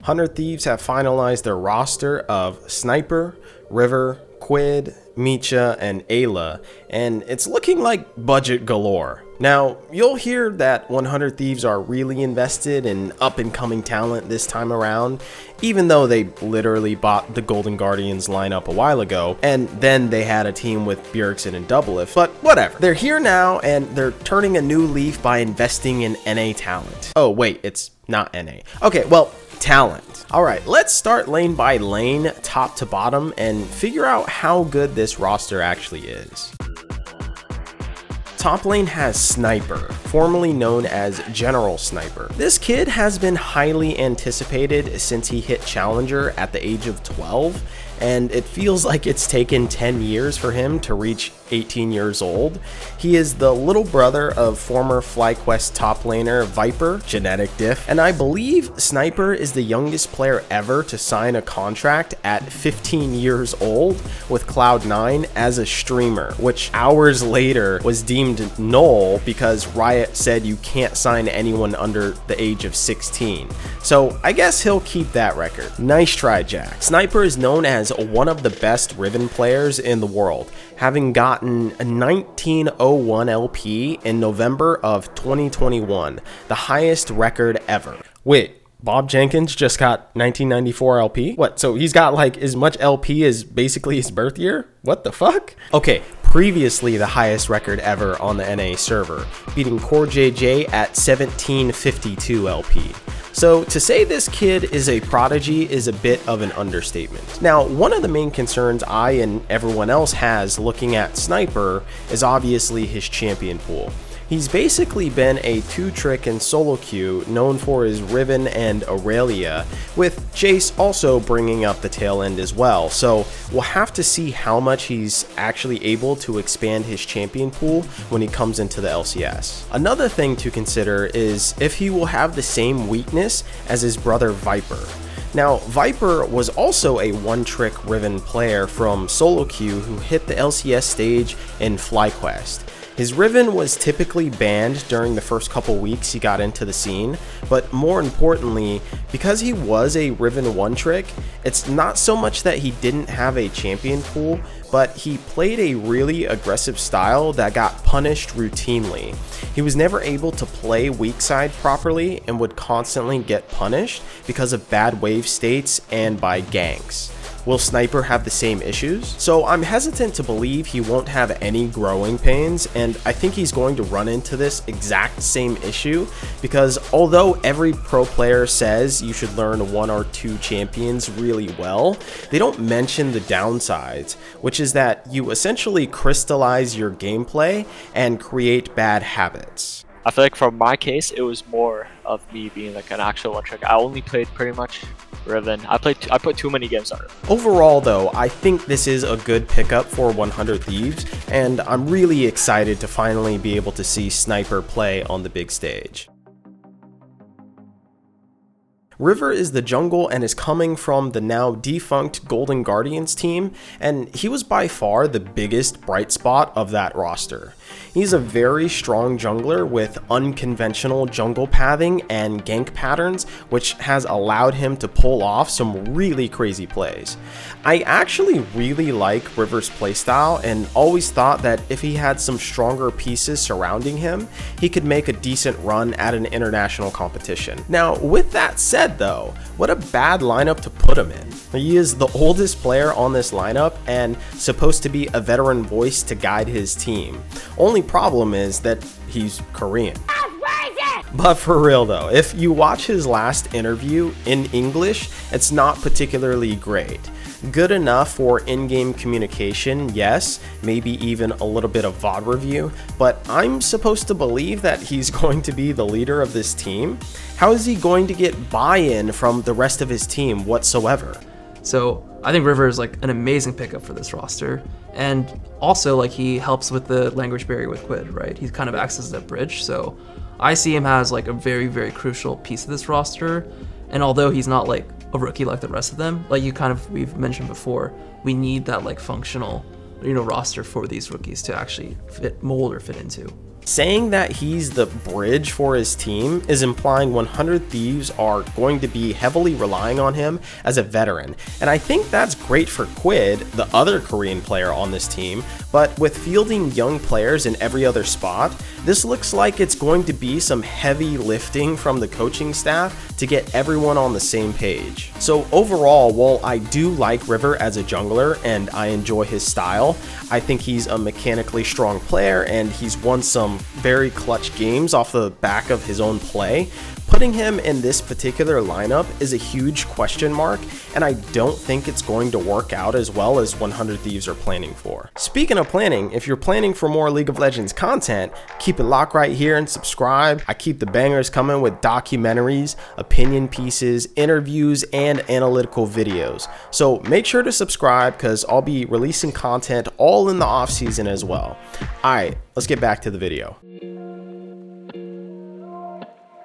100 Thieves have finalized their roster of Sniper, River, Quid, Meech and Eyla, and it's looking like budget galore. Now, you'll hear that 100 Thieves are really invested in up-and-coming talent this time around, even though they literally bought the Golden Guardians lineup a while ago, and then they had a team with Bjergsen and Doublelift, but whatever. They're here now, and they're turning a new leaf by investing in NA talent. Oh wait, it's not NA. Okay, well, talent. Alright, let's start lane by lane, top to bottom, and figure out how good this roster actually is. Top lane has Sniper, formerly known as General Sniper. This kid has been highly anticipated since he hit Challenger at the age of 12, and it feels like it's taken 10 years for him to reach 18 years old. He is the little brother of former FlyQuest top laner Viper, genetic diff, and I believe Sniper is the youngest player ever to sign a contract at 15 years old with Cloud9 as a streamer, which hours later was deemed null because Riot said you can't sign anyone under the age of 16. So I guess he'll keep that record. Nice try, Jack. Sniper is known as one of the best Riven players in the world, having gotten a 1901 LP in November of 2021, the highest record ever. Wait, Bob Jenkins just got 1994 LP? What, so he's got like as much LP as basically his birth year? What the fuck? Okay, previously the highest record ever on the NA server, beating Core JJ at 1752 LP. So to say this kid is a prodigy is a bit of an understatement. Now, one of the main concerns I and everyone else has looking at Sniper is obviously his champion pool. He's basically been a two-trick and solo queue known for his Riven and Aurelia, with Jace also bringing up the tail end as well, so we'll have to see how much he's actually able to expand his champion pool when he comes into the LCS. Another thing to consider is if he will have the same weakness as his brother Viper. Now, Viper was also a one-trick Riven player from solo queue who hit the LCS stage in FlyQuest. His Riven was typically banned during the first couple weeks he got into the scene, but more importantly, because he was a Riven one-trick, it's not so much that he didn't have a champion pool, but he played a really aggressive style that got punished routinely. He was never able to play weak side properly and would constantly get punished because of bad wave states and by ganks. Will Sniper have the same issues? So I'm hesitant to believe he won't have any growing pains, and I think he's going to run into this exact same issue because although every pro player says you should learn one or two champions really well, they don't mention the downsides, which is that you essentially crystallize your gameplay and create bad habits. I feel like for my case, it was more of me being like an actual one trick. I only played pretty much Riven. I put too many games on it. Overall though, I think this is a good pickup for 100 Thieves, and I'm really excited to finally be able to see Sniper play on the big stage. River is the jungle and is coming from the now defunct Golden Guardians team, and he was by far the biggest bright spot of that roster. He's a very strong jungler with unconventional jungle pathing and gank patterns, which has allowed him to pull off some really crazy plays. I actually really like River's playstyle and always thought that if he had some stronger pieces surrounding him, he could make a decent run at an international competition. Now, with that said though, what a bad lineup to put him in. He is the oldest player on this lineup and supposed to be a veteran voice to guide his team. Only problem is that he's Korean. But for real though, if you watch his last interview in English, it's not particularly great. Good enough for in-game communication, yes, maybe even a little bit of VOD review, but I'm supposed to believe that he's going to be the leader of this team? How is he going to get buy-in from the rest of his team whatsoever? So I think River is like an amazing pickup for this roster, and also like he helps with the language barrier with Quid, right? He kind of acts as that bridge, so I see him as like a very, very crucial piece of this roster. And although he's not like a rookie like the rest of them, like we've mentioned before, we need that like functional, roster for these rookies to actually fit into. Saying that he's the bridge for his team is implying 100 Thieves are going to be heavily relying on him as a veteran, and I think that's great for Quid, the other Korean player on this team, but with fielding young players in every other spot, this looks like it's going to be some heavy lifting from the coaching staff to get everyone on the same page. So overall, while I do like River as a jungler and I enjoy his style, I think he's a mechanically strong player and he's won some very clutch games off the back of his own play. Putting him in this particular lineup is a huge question mark, and I don't think it's going to work out as well as 100 Thieves are planning for. Speaking of planning, if you're planning for more League of Legends content, keep it locked right here and subscribe. I keep the bangers coming with documentaries, opinion pieces, interviews, and analytical videos. So make sure to subscribe because I'll be releasing content all in the off season as well. Alright, let's get back to the video.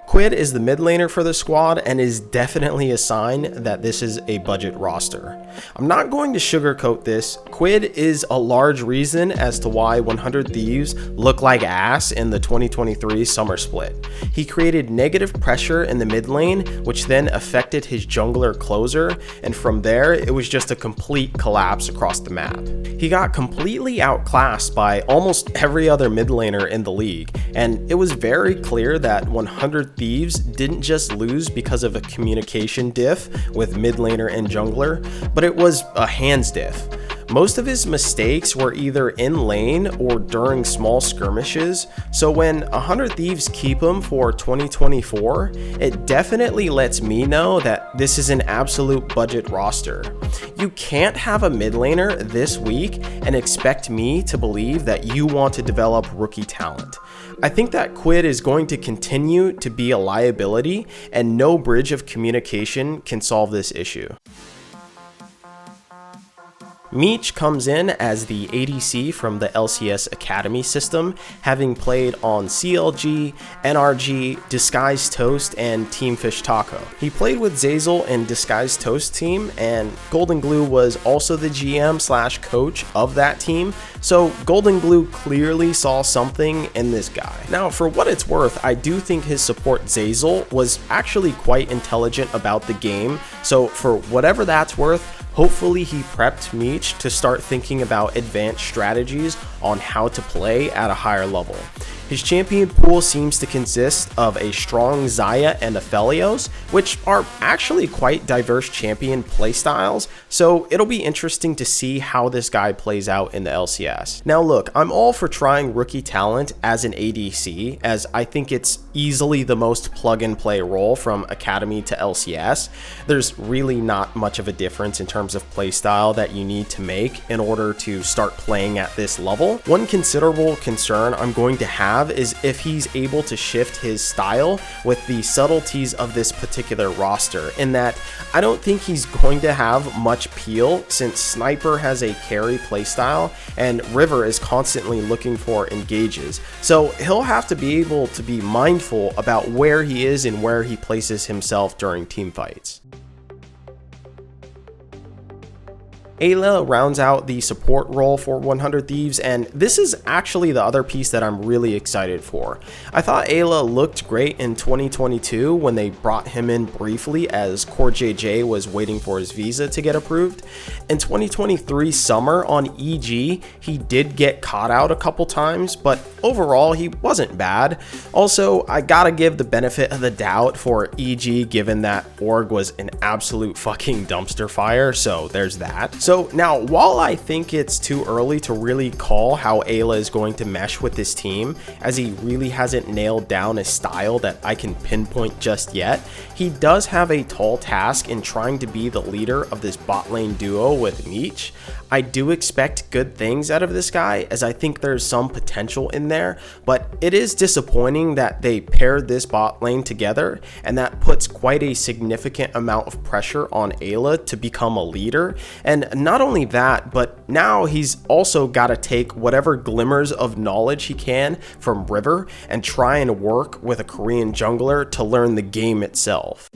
Quid is the mid laner for the squad and is definitely a sign that this is a budget roster. I'm not going to sugarcoat this. Quid is a large reason as to why 100 Thieves look like ass in the 2023 summer split. He created negative pressure in the mid lane, which then affected his jungler closer, and from there it was just a complete collapse across the map. He got completely outclassed by almost every other mid laner in the league, and it was very clear that 100 Thieves didn't just lose because of a communication diff with mid laner and jungler, but it was a hands diff. Most of his mistakes were either in lane or during small skirmishes, so when 100 Thieves keep him for 2024, it definitely lets me know that this is an absolute budget roster. You can't have a mid laner this week and expect me to believe that you want to develop rookie talent. I think that Quid is going to continue to be a liability, and no bridge of communication can solve this issue. Meech comes in as the ADC from the LCS Academy system, having played on CLG, NRG, Disguised Toast, and Team Fish Taco. He played with Zeyzal in Disguised Toast team, and Golden Glue was also the GM/coach of that team, so Golden Glue clearly saw something in this guy. Now, for what it's worth, I do think his support Zeyzal was actually quite intelligent about the game, so for whatever that's worth, hopefully he prepped Meech to start thinking about advanced strategies on how to play at a higher level. His champion pool seems to consist of a strong Xayah and Aphelios, which are actually quite diverse champion playstyles, so it'll be interesting to see how this guy plays out in the LCS. Now look, I'm all for trying rookie talent as an ADC, as I think it's easily the most plug-and-play role from Academy to LCS. There's really not much of a difference in terms of playstyle that you need to make in order to start playing at this level. One considerable concern I'm going to have is if he's able to shift his style with the subtleties of this particular roster, in that I don't think he's going to have much peel since Sniper has a carry playstyle and River is constantly looking for engages, so he'll have to be able to be mindful about where he is and where he places himself during team fights. Eyla rounds out the support role for 100 Thieves, and this is actually the other piece that I'm really excited for. I thought Eyla looked great in 2022 when they brought him in briefly as Core JJ was waiting for his visa to get approved. In 2023 summer on EG, he did get caught out a couple times, but overall he wasn't bad. Also, I gotta give the benefit of the doubt for EG given that org was an absolute fucking dumpster fire, so there's that. So now, while I think it's too early to really call how Eyla is going to mesh with this team, as he really hasn't nailed down a style that I can pinpoint just yet, he does have a tall task in trying to be the leader of this bot lane duo with Meech. I do expect good things out of this guy, as I think there's some potential in there, but it is disappointing that they paired this bot lane together, and that puts quite a significant amount of pressure on Eyla to become a leader. And not only that, but now he's also got to take whatever glimmers of knowledge he can from River and try and work with a Korean jungler to learn the game itself.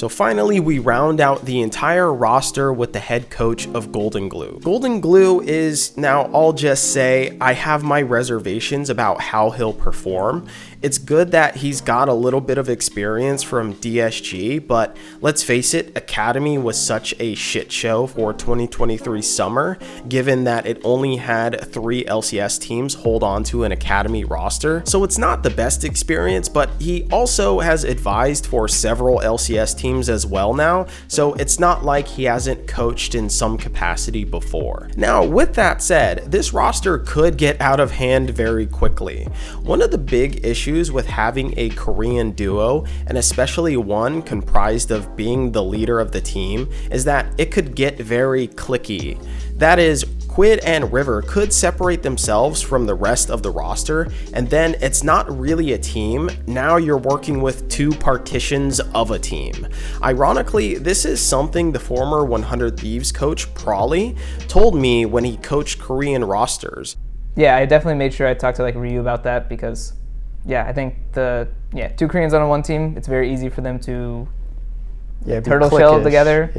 So finally, we round out the entire roster with the head coach of Golden Glue. Golden Glue is, now I'll just say, I have my reservations about how he'll perform. It's good that he's got a little bit of experience from DSG, but let's face it, Academy was such a shit show for 2023 summer, given that it only had 3 LCS teams hold on to an Academy roster. So it's not the best experience, but he also has advised for several LCS teams as well now, so it's not like he hasn't coached in some capacity before. Now, with that said, this roster could get out of hand very quickly. One of the big issues with having a Korean duo, and especially one comprised of being the leader of the team, is that it could get very cliquey. That is, Quid and River could separate themselves from the rest of the roster, and then it's not really a team. Now you're working with 2 partitions of a team. Ironically, this is something the former 100 Thieves coach Prawley told me when he coached Korean rosters. Yeah, I definitely made sure I talked to Ryu about that, because yeah, I think 2 Koreans on one team, it's very easy for them to turtle shell together.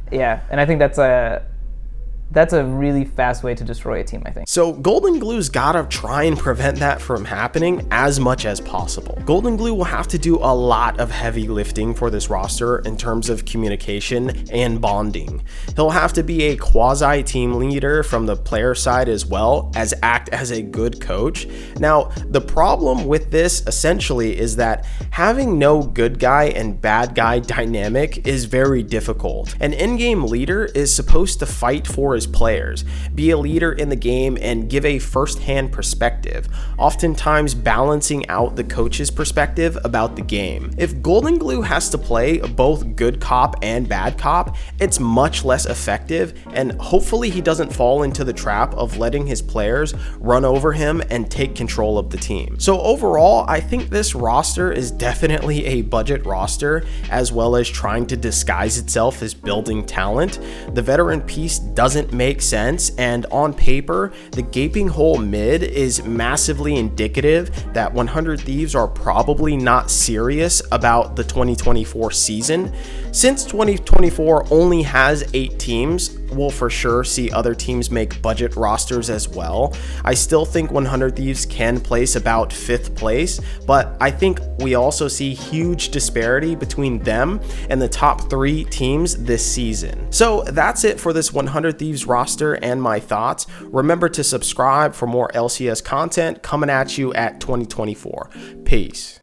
Yeah, and I think that's a really fast way to destroy a team, I think. So Golden Glue's gotta try and prevent that from happening as much as possible. Golden Glue will have to do a lot of heavy lifting for this roster in terms of communication and bonding. He'll have to be a quasi team leader from the player side as well as act as a good coach. Now, the problem with this essentially is that having no good guy and bad guy dynamic is very difficult. An in-game leader is supposed to fight for his players, be a leader in the game, and give a first-hand perspective, oftentimes balancing out the coach's perspective about the game. If Golden Glue has to play both good cop and bad cop, it's much less effective, and hopefully he doesn't fall into the trap of letting his players run over him and take control of the team. So overall, I think this roster is definitely a budget roster, as well as trying to disguise itself as building talent. The veteran piece doesn't make sense, and on paper, the gaping hole mid is massively indicative that 100 Thieves are probably not serious about the 2024 season. Since 2024 only has 8 teams, we'll for sure see other teams make budget rosters as well. I still think 100 Thieves can place about 5th place, but I think we also see huge disparity between them and the top 3 teams this season. So that's it for this 100 Thieves roster and my thoughts. Remember to subscribe for more LCS content coming at you at 2024. Peace.